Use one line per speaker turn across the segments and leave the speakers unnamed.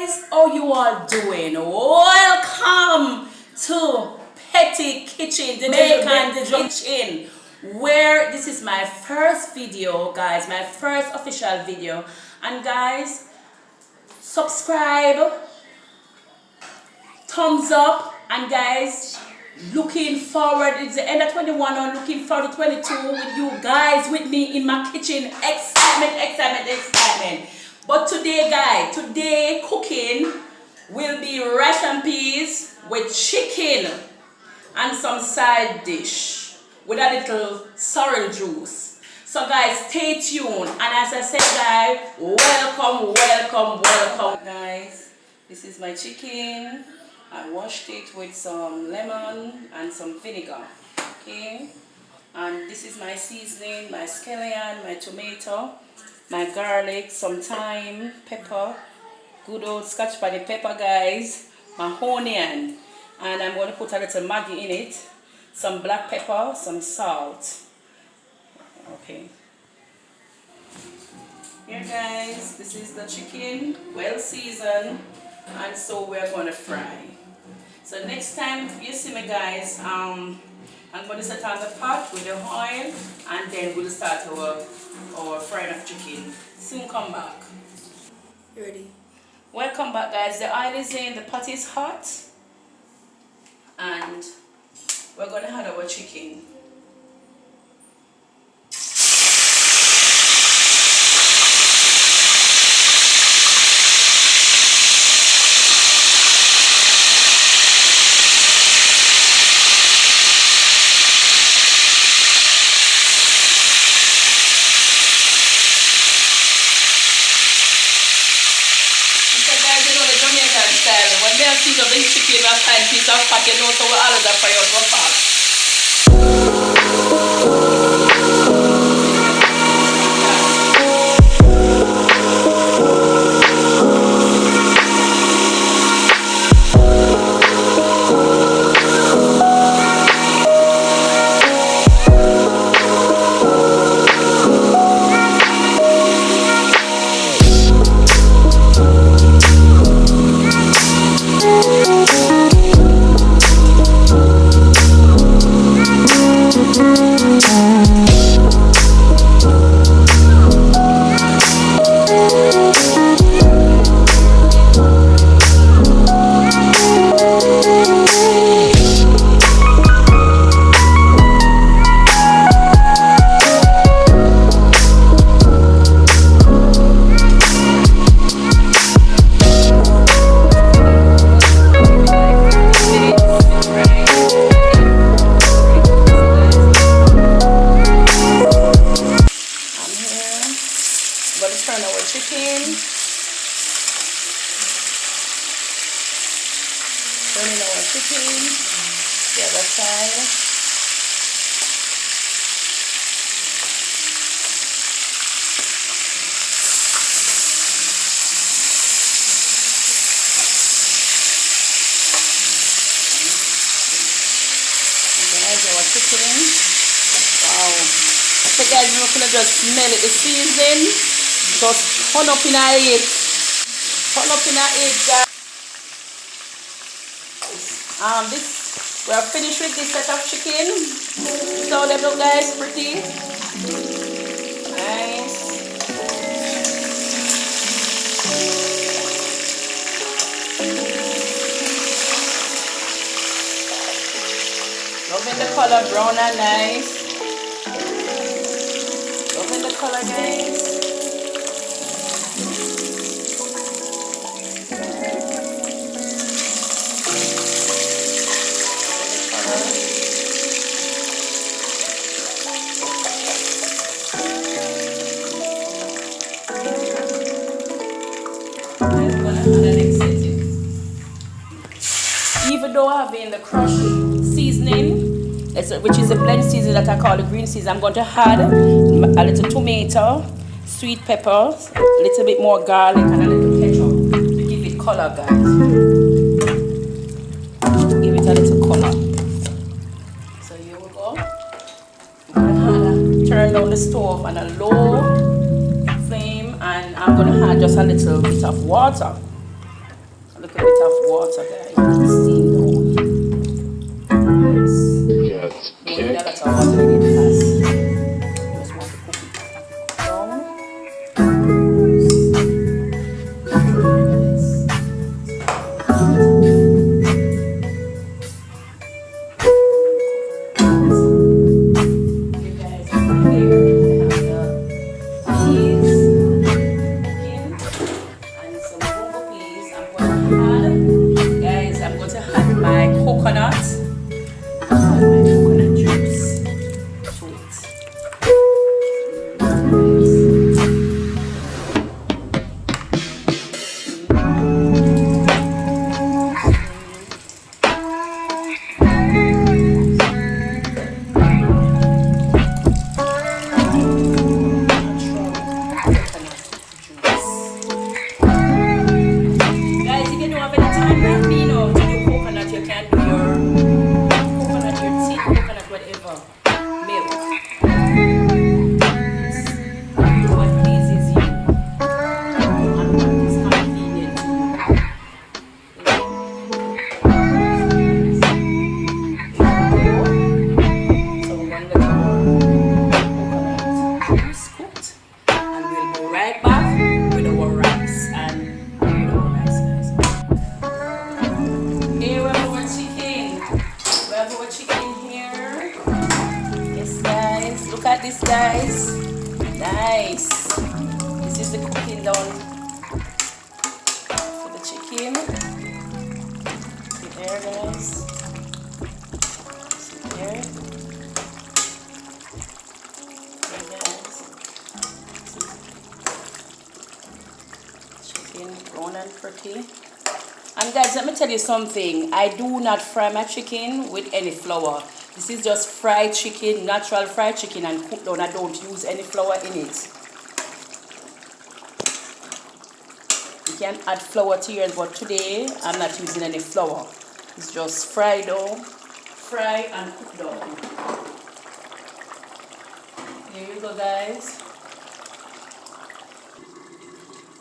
guys, how you all doing? Welcome to Petty Kitchen, Jamaican Kitchen, where this is my first video, guys, my first official video. And guys, subscribe, thumbs up, and guys, looking forward, it's the end of 21 and looking forward to 22 with you guys, with me in my kitchen. Excitement. But today, guys, today cooking will be rice and peas with chicken and some side dish with a little sorrel juice. So guys, stay tuned. And as I said, guys, welcome. Guys, this is my chicken. I washed it with some lemon and some vinegar. Okay, and this is my seasoning, my scallion, my tomato, my garlic, some thyme, pepper, good old scotch bonnet pepper, guys, my onion, and I'm going to put a little Maggi in it, some black pepper, some salt. Okay, here guys, this is the chicken, well seasoned, and so we're going to fry. So next time you see me, guys, I'm going to set on the pot with the oil, and then we'll start our frying of chicken. Soon come back. You ready? Welcome back, guys. The oil is in, the pot is hot, and we're going to add our chicken. When they see the big chicken, a fine piece of fat, you know, so we all of that fry out real fast. Turning our chicken, the other side. Guys, our chicken. Wow. So guys, you're gonna just smell it. The season just turn up in our head. Turn up in our head, guys. We are finished with this set of chicken. So they look, guys, pretty nice. Loving the color, brown and nice. Loving the color, guys. Even though I have in the crushed seasoning, which is a blend seasoning that I call the green seasoning, I'm going to add a little tomato, sweet pepper, a little bit more garlic, and a little ketchup to give it color, guys. Give it a little color. So here we go. I'm going to turn down the stove on a low flame, and I'm going to add just a little bit of water. little bit of water, guys. Steam down.
Yes.
Don't need a lot of water in it fast. Just want to cook it down. You guys, over here I have the peas and some gungo peas. I'm going to add my coconut. My coconut juice to it. Guys, if you don't have any time like me, to do coconut, you can do your coconut, your tea, coconut, whatever, milk. What pleases you and what is convenient to you. So we're going to let our coconut juice cooked, and we'll be right back with our rice and with our rice, guys. Here we have our chicken. We have our chicken here. Yes, guys. Look at this, guys. Nice. This is the cooking done for the chicken. See there, guys. See there. There, guys. Chicken brown and pretty. And guys, let me tell you something. I do not fry my chicken with any flour. This is just fried chicken, natural fried chicken, and cooked down. I don't use any flour in it. You can add flour to yours, but today I'm not using any flour. It's just fried down, fry and cooked down. Here you go, guys.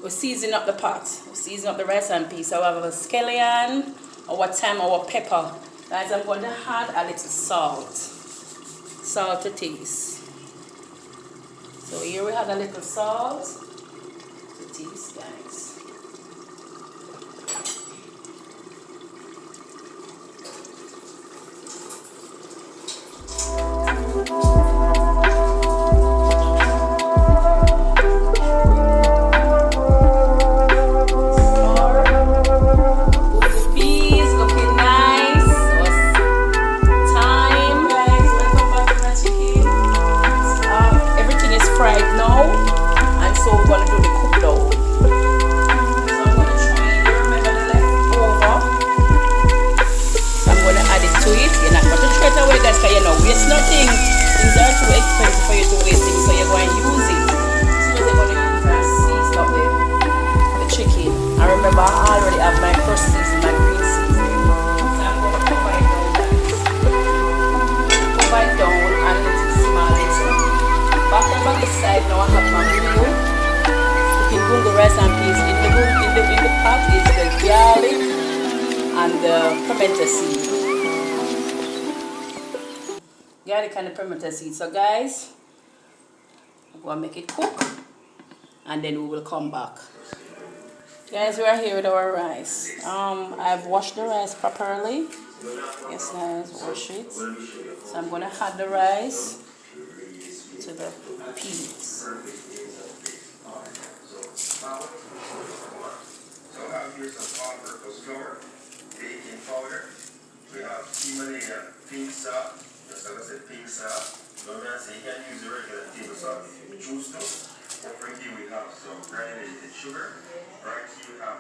We season up the pot. We season up the rice and peas. So we have a scallion, our thyme, our pepper. Guys, I'm going to add a little salt. Salt to taste. So here we have a little salt to taste, guys. Waste nothing. These are too expensive for you to waste things, so you're going to use it. So you're going to use and season up the chicken. And remember, I already have my first season, my green season. So I'm going to cover it down, guys. Cover it down and let it smell little. Back over this side now, I have my meal. Cooking gungo rice and peas. In the pot is the garlic and the pimento seed. Garlic and the pimento seed. So guys, I'm going to make it cook and then we will come back. Guys, we are here with our rice. I've washed the rice properly. Yes, guys, wash it. So I'm going to add the rice to the peas.
So here's some all-purpose flour, baking powder. We have Himalaya pink salt. Just like I said, pink salt. You can use the regular table salt if you choose to. Over here we have some granulated sugar. Right here we have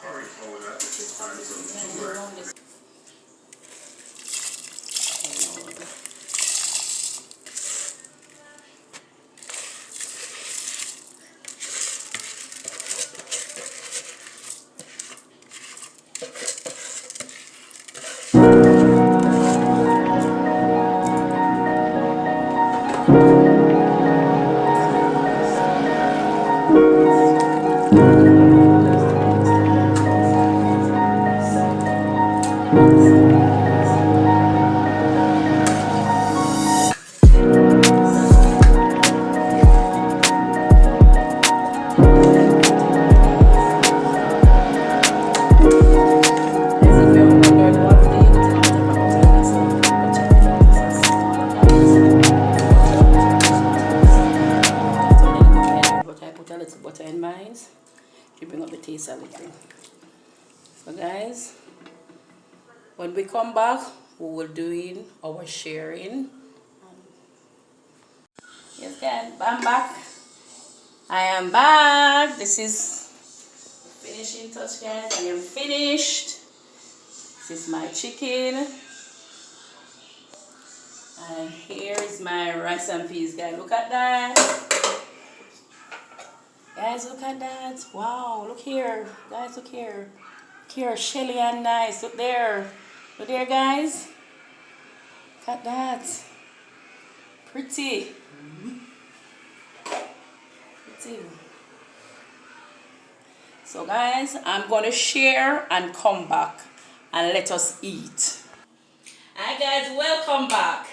curry powder and some sugar.
Butter in mine to bring up the taste a little. So guys, when we come back, we will doing our sharing. Yes guys, I'm back. I am back. This is finishing touch guys. I am finished. This is my chicken. And here is my rice and peas guys. Look at that. Guys, look at that. Wow, look here. Guys, look here. Look here, shelly and nice. Look there. Look there, guys. Look at that. Pretty. Pretty. So, guys, I'm going to share and come back and let us eat. Hi, guys. Welcome back.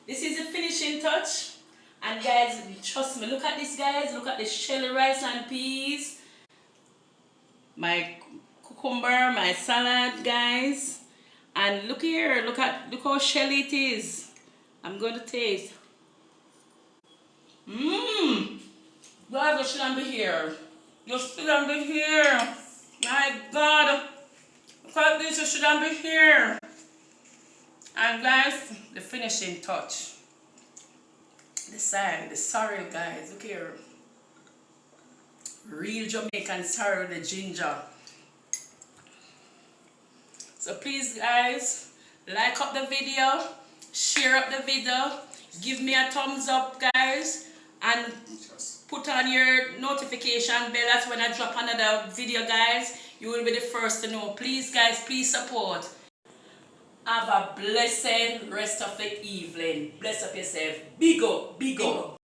This is the finishing touch. And guys, trust me, look at this guys, look at the shelly rice and peas, my cucumber, my salad guys, and look here, look how shelly it is. I'm going to taste. Guys, you shouldn't be here. You shouldn't be here. My God, look at this, you shouldn't be here. And guys, the finishing touch. The side, the sorrel guys, look here. Real Jamaican sorrel, the ginger. So please guys, like up the video, share up the video, give me a thumbs up guys, and put on your notification bell. That's when I drop another video guys. You will be the first to know. Please guys, please support. Have a blessed rest of the evening. Bless up yourself. Big up, big up.